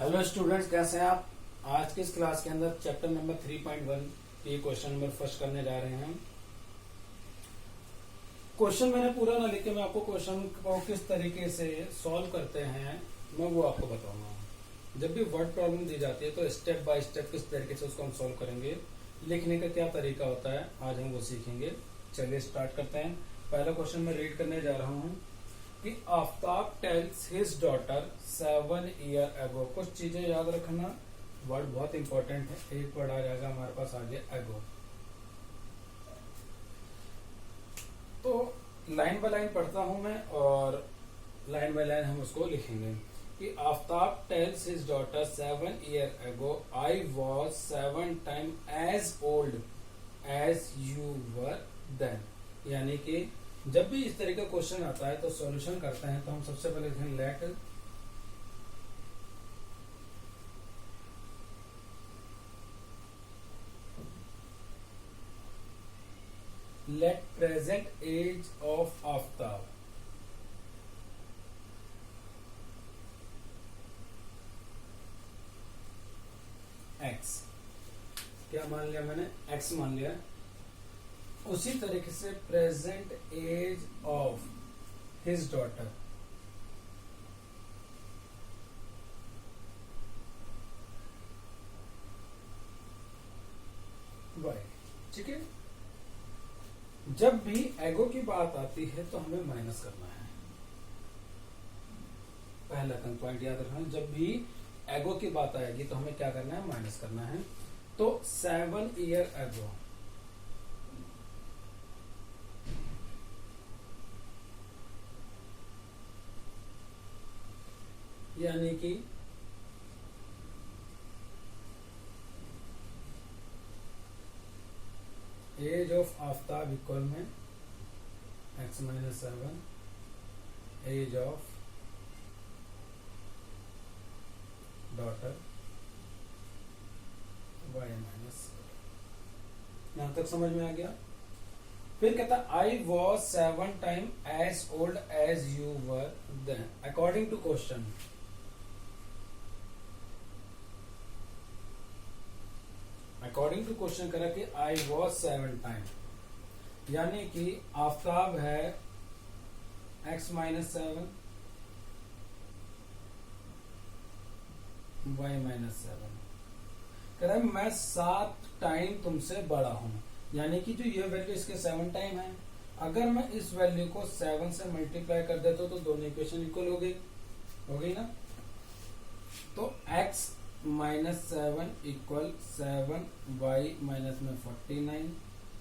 Hello students, कैसे हैं आप। आज की इस क्लास के अंदर चैप्टर नंबर 3.1 के क्वेश्चन नंबर फर्स्ट करने जा रहे हैं। क्वेश्चन मैंने पूरा ना लिख के मैं आपको क्वेश्चन को किस तरीके से सॉल्व करते हैं मैं वो आपको बताऊंगा। जब भी वर्ड प्रॉब्लम दी जाती है तो स्टेप बाय स्टेप किस तरीके से उसको हम सॉल्व करेंगे, लिखने का क्या तरीका होता है, आज हम वो सीखेंगे। चलिए स्टार्ट करते हैं। पहला क्वेश्चन मैं रीड करने जा रहा हूँ कि Aftab tells his daughter 7 year एगो। कुछ चीजें याद रखना, वर्ड बहुत इंपॉर्टेंट है। एक वर्ड आ जाएगा हमारे पास आगे एगो। तो लाइन बाय लाइन पढ़ता हूं मैं और लाइन बाय लाइन हम उसको लिखेंगे कि Aftab tells his daughter 7 year ago I was 7 time as old as you were then. यानी कि जब भी इस तरह का क्वेश्चन आता है तो सॉल्यूशन करते हैं तो हम सबसे पहले लिखेंगे let present age of Aftab x. क्या मान लिया मैंने, एक्स मान लिया। उसी तरीके से present age of his daughter y. ठीक है, जब भी एगो की बात आती है तो हमें माइनस करना है। पहला पॉइंट याद रखना, जब भी एगो की बात आएगी तो हमें क्या करना है, माइनस करना है। तो 7 ईयर एगो यानी कि एज ऑफ आफ्ताब इक्वल में x minus 7 age of daughter y minus 7। यहां तक समझ में आ गया। फिर कहता I was 7 time as old as you were then according to question. According to question करा कि आई वॉज 7 टाइम, यानी कि आफ्ताब है x माइनस 7 y माइनस 7। कह रहा है मैं 7 टाइम तुमसे बड़ा हूं, यानी कि जो ये वैल्यू इसके 7 टाइम है। अगर मैं इस वैल्यू को 7 से मल्टीप्लाई कर देता तो दोनों इक्वेशन इक्वल हो गई ना। तो x minus 7 equal 7 y minus में 49।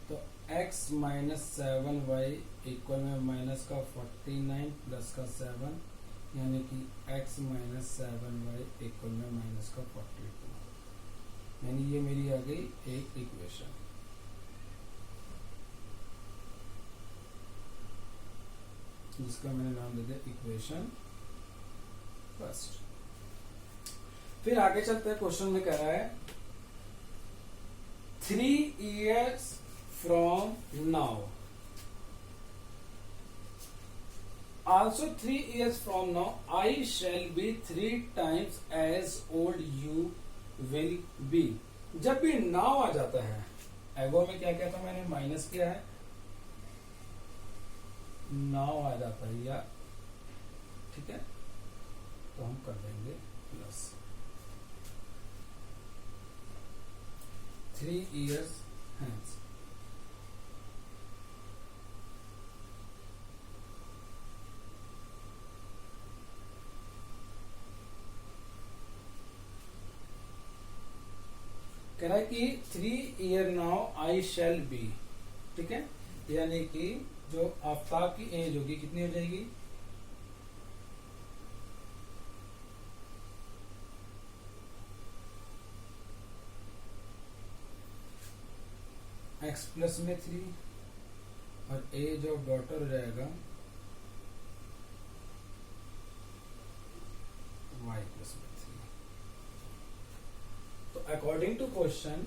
तो x माइनस 7y इक्वल में माइनस का 49 प्लस का 7, यानी कि x माइनस 7y इक्वल में माइनस का 42। यानी ये मेरी आ गई एक इक्वेशन। जिसका मैंने नाम दे दिया इक्वेशन फर्स्ट। फिर आगे चलते हैं, क्वेश्चन में कह रहा है 3 years from now, also 3 years from now I shall be 3 times as old you will be। जब भी now आ जाता है, एगो में क्या था मैंने माइनस किया है, now आ जाता है या ठीक है, तो हम कर देंगे प्लस 3 years hence। कह रहा है कि 3 year now I shall be। ठीक है, यानी कि जो आफ्ताब की एज होगी कितनी हो जाएगी, x प्लस में 3 और एज ऑफ डॉटर हो जाएगा y प्लस में 3। तो according to question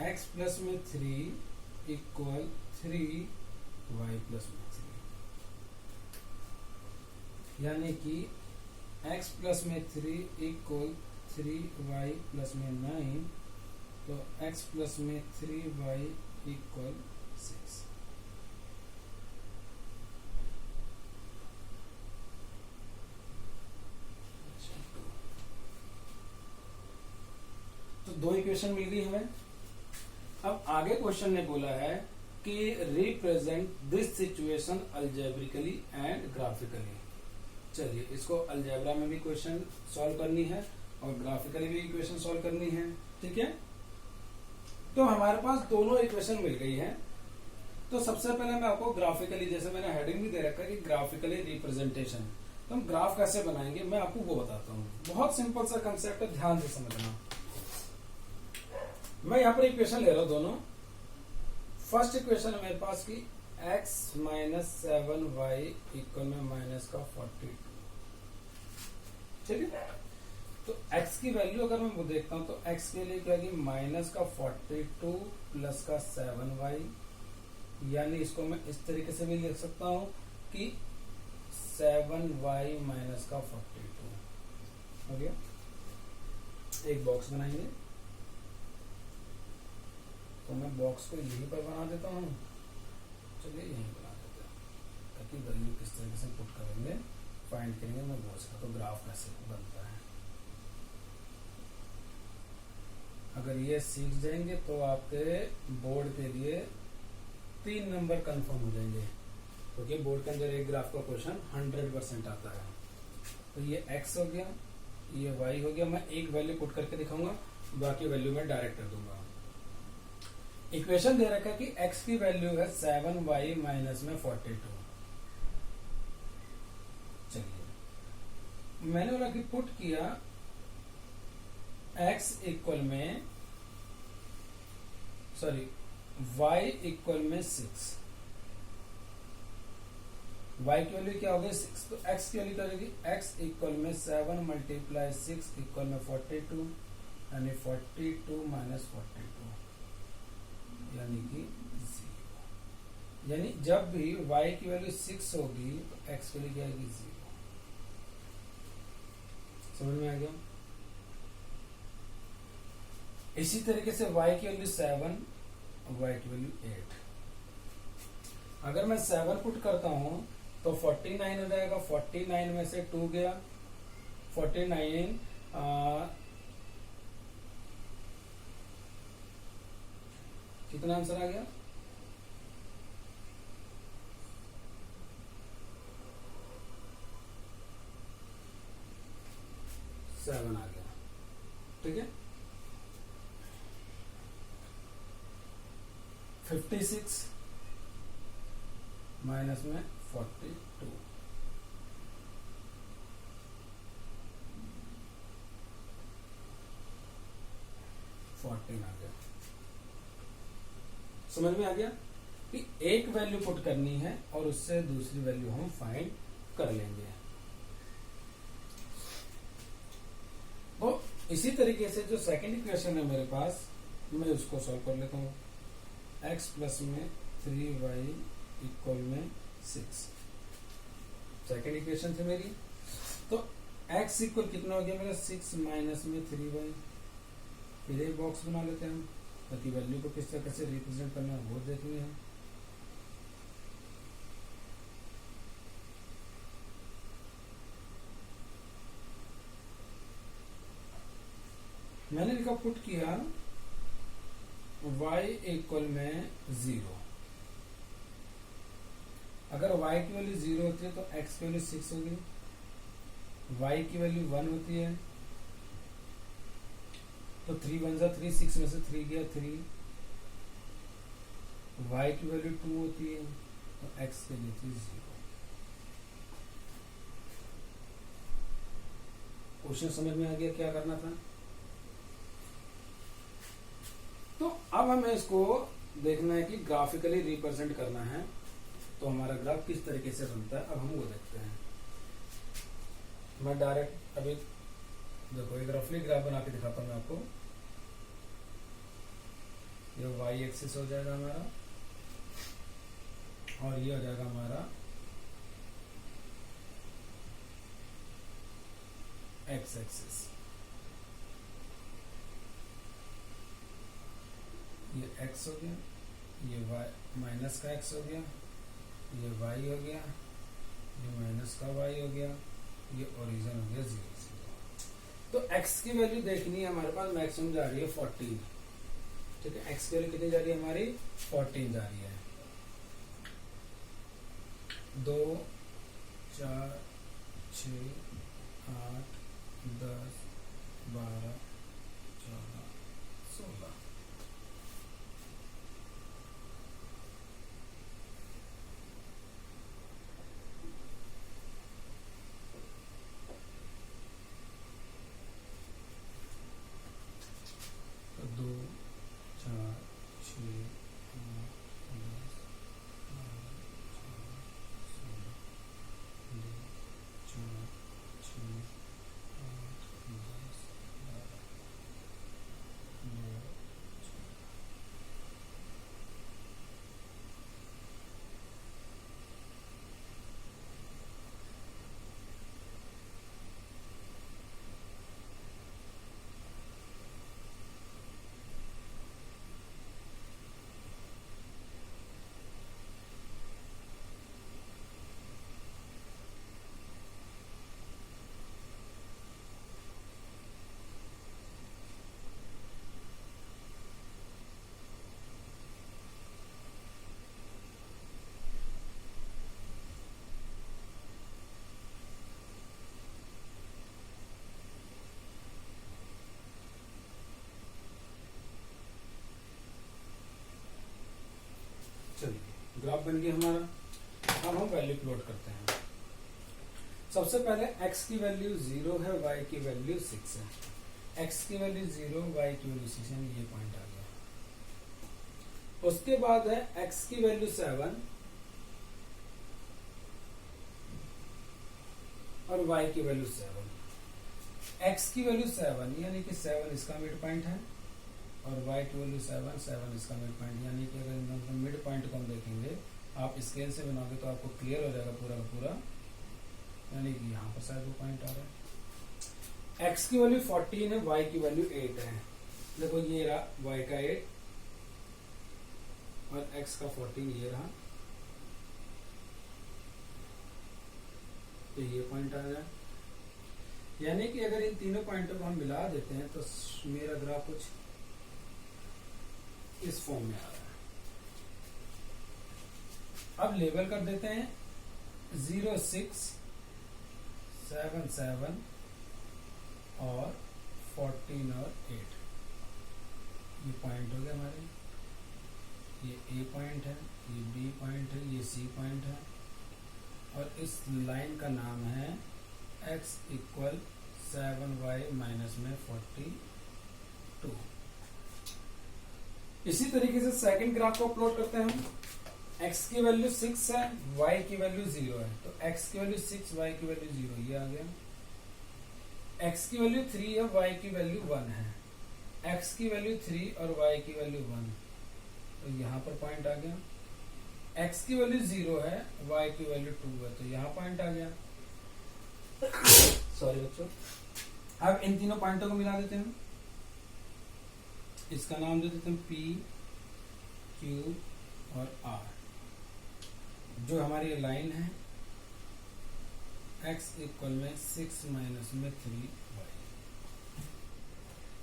x plus में 3 इक्वल 3 y प्लस में 3। यानी कि x प्लस में 3 इक्वल 3y प्लस में 9, तो x प्लस में 3y इक्वल 6। तो दो इक्वेशन मिल गई हमें। अब आगे क्वेश्चन ने बोला है कि represent this situation algebraically and graphically. चलिए, इसको अलजेब्रा में भी क्वेश्चन सॉल्व करनी है और ग्राफिकली भी इक्वेशन सॉल्व करनी है, ठीक है। तो हमारे पास दोनों इक्वेशन मिल गई है। तो सबसे पहले मैं आपको ग्राफिकली, जैसे मैंने हेडिंग भी दे रखा है कि ग्राफिकली रिप्रेजेंटेशन, तो हम ग्राफ कैसे बनाएंगे मैं आपको वो बताता हूँ। बहुत सिंपल सा कंसेप्ट है, ध्यान से समझना। मैं यहाँ पर इक्वेशन ले रहा हूं दोनों। फर्स्ट इक्वेशन है मेरे पास की x माइनस 7y इक्वल में माइनस का 42, ठीक है। तो x की वैल्यू अगर मैं वो देखता हूं तो x के लिए क्या है, माइनस का 42 प्लस का 7y, यानी इसको मैं इस तरीके से भी लिख सकता हूं कि 7y माइनस का 42 हो गया। एक बॉक्स बनाएंगे, तो मैं बॉक्स को यहीं पर बना देता हूँ। चलिए यहीं बना देते हैं, ताकि वैल्यू किस तरीके से पुट करेंगे, फाइंड करेंगे, मैं बोल सकता तो ग्राफ कैसे बनता है। अगर ये सीख जाएंगे तो आपके बोर्ड के लिए 3 नंबर कंफर्म हो जाएंगे, क्योंकि बोर्ड के अंदर एक ग्राफ का क्वेश्चन 100% आता है। तो ये x हो गया, ये y हो गया। मैं एक वैल्यू पुट करके दिखाऊंगा, बाकी वैल्यू मैं डायरेक्ट कर दूंगा। इक्वेशन दे रखा है कि x की वैल्यू है 7y माइनस में 42। चलिए, मैंने बोला कि पुट किया x इक्वल में, सॉरी y इक्वल में 6। y की वैल्यू क्या होगी 6, तो x की वैल्यू क्या होगी, x इक्वल में 7 मल्टीप्लाई 6 इक्वल में 42, यानी 42 माइनस 42, यानी कि 0। यानी जब भी y की वैल्यू 6 होगी तो x की वैल्यू क्या आएगी 0। समझ में आ गया। इसी तरीके से y की वैल्यू 7 और y की वैल्यू 8। अगर मैं 7 पुट करता हूं तो 49 हो जाएगा। 49 में से 2 गया, 49 कितना आंसर आ गया, 7 आ गया, ठीक है। 56 माइनस में 42, 14 आ गया। समझ में आ गया कि एक वैल्यू पुट करनी है और उससे दूसरी वैल्यू हम फाइंड कर लेंगे। तो इसी तरीके से जो सेकंड इक्वेशन है मेरे पास, मैं उसको सॉल्व कर लेता हूँ। x प्लस में 3y इक्वल में 6, सेकंड इक्वेशन थी मेरी। तो x इक्वल कितना हो गया मेरा 6 माइनस में 3y। फिर एक बॉक्स बना लेते हैं हम, ताकि वैल्यू को किस तरह से रिप्रेजेंट करना है वो देखेंगे हम। मैंने लिखा पुट किया y इक्वल में 0। अगर y की वैल्यू 0 होती है तो x की वैल्यू 6 होगी, y की वैल्यू 1 होती है तो 3 1 जा 3, 6 में से 3 गया 3। y की वैल्यू 2 होती है तो x के लिए थी 0। क्वेश्चन समझ में आ गया क्या करना था। तो अब हमें इसको देखना है कि ग्राफिकली रिप्रेजेंट करना है, तो हमारा ग्राफ किस तरीके से बनता है अब हम वो देखते हैं। मैं डायरेक्ट अभी देखो एक रफली ग्राफ बना के दिखाता हूं मैं आपको। ये y एक्सिस हो जाएगा हमारा और ये हो जाएगा हमारा एक्सिस, ये x हो गया, ये y माइनस का x हो गया, ये y हो गया, ये माइनस का y हो गया, ये ओरिजिन हो गया 0 0। तो x की वैल्यू देखनी है हमारे पास, मैक्सिमम जा रही है 14, ठीक है। x की वैल्यू कितनी जा रही है हमारी, 14 जा रही है। 2 4 6 8 10 12 14 16। तो 2 4 6 8 10 12 14 16 2 4 6 8 10 12 2 चलिए ग्राफ बन गया हमारा। अब हम वैल्यू प्लॉट करते हैं। सबसे पहले x की वैल्यू 0 है, y की वैल्यू 6 है। x की वैल्यू 0, y की वैल्यू 6 है, ये पॉइंट आ गया। उसके बाद है x की वैल्यू 7 और y की वैल्यू 7। x की वैल्यू 7 यानी कि 7 इसका मिड पॉइंट है और y की वैल्यू 7 7 इसका मिड पॉइंट, यानी कि अगर इन मिड पॉइंट को हम देखेंगे, आप स्केल से बनाओगे तो आपको क्लियर हो जाएगा पूरा का पूरा, यानी कि यहाँ पर शायद वो पॉइंट आ रहा है। x की वैल्यू 14 है, y की वैल्यू 8 है। देखो ये रहा y का 8 और x का 14, ये रहा, तो ये पॉइंट आ रहा है। यानी कि अगर इन तीनों पॉइंटों को हम मिला देते हैं तो मेरा ग्राफ कुछ इस फॉर्म में आ रहा है। अब लेबल कर देते हैं 0 6 7 7 और 14 और 8। ये पॉइंट हो गए हमारे, ये A पॉइंट है, ये B पॉइंट है, ये C पॉइंट है और इस लाइन का नाम है x इक्वल 7y माइनस में 42। इसी तरीके से सेकंड ग्राफ को प्लॉट करते हैं हम। x की वैल्यू 6 है, y की वैल्यू 0 है, तो x की वैल्यू 6, y की वैल्यू 0, ये आ गया। x की वैल्यू 3 है, y की वैल्यू 1 है, x की वैल्यू 3 और y की वैल्यू 1, तो यहाँ पर पॉइंट आ गया। x की वैल्यू 0 है, y की वैल्यू 2 है, तो यहाँ पॉइंट आ गया। सॉरी बच्चों। अब इन तीनों पॉइंटों को मिला देते हैं। इसका नाम दे देते हैं P, Q और R। जो हमारी लाइन है x इक्वल में 6 माइनस में 3y।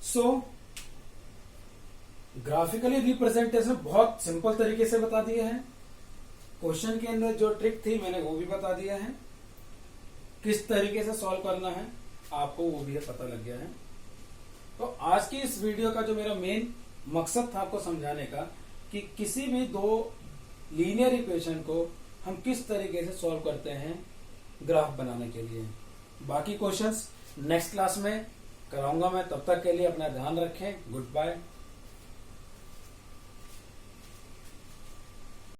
सो ग्राफिकली रिप्रेजेंटेशन बहुत सिंपल तरीके से बता दिए हैं। क्वेश्चन के अंदर जो ट्रिक थी मैंने वो भी बता दिया है, किस तरीके से सॉल्व करना है आपको वो भी पता लग गया है। तो आज की इस वीडियो का जो मेरा मेन मकसद था आपको समझाने का कि किसी भी दो लीनियर इक्वेशन को हम किस तरीके से सॉल्व करते हैं ग्राफ बनाने के लिए। बाकी क्वेश्चंस नेक्स्ट क्लास में कराऊंगा मैं, तब तक के लिए अपना ध्यान रखें। Good bye.